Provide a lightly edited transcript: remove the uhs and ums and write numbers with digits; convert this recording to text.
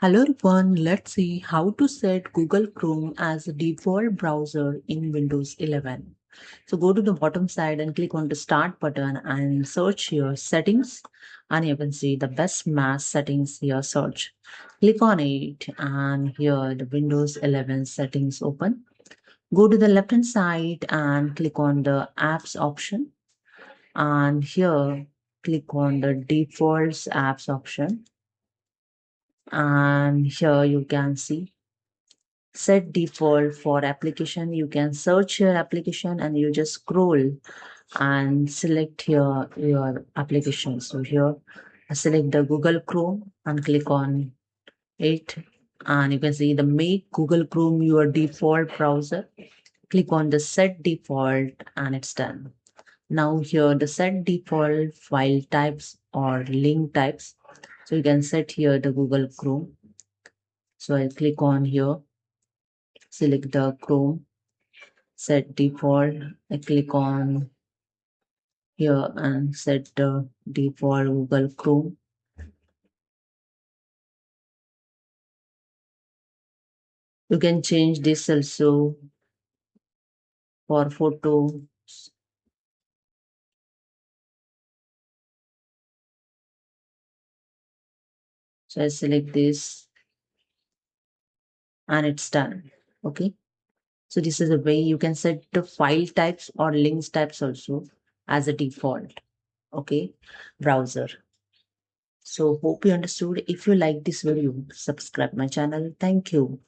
Hello everyone, let's see how to set Google Chrome as a default browser in Windows 11. So go to the bottom side and click on the start button and search here settings, and you can see the best match settings here search. Click on it and here the Windows 11 settings open. Go to the left hand side and click on the apps option, and here click on the defaults apps option, and here you can see set default for application. You can search your application and you just scroll and select here your application. So here I select the Google Chrome and click on it, and you can see the make Google Chrome your default browser. Click on the set default and it's done. Now here the set default file types or link types. So you can set here the Google Chrome. So I'll click on here, select the Chrome, set default. I click on here and set the default Google Chrome. You can change this also for photos. So I select this and it's done. Okay. So this is a way you can set the file types or links types also as a default. Okay. Browser. So hope you understood. If you like this video, subscribe my channel. Thank you.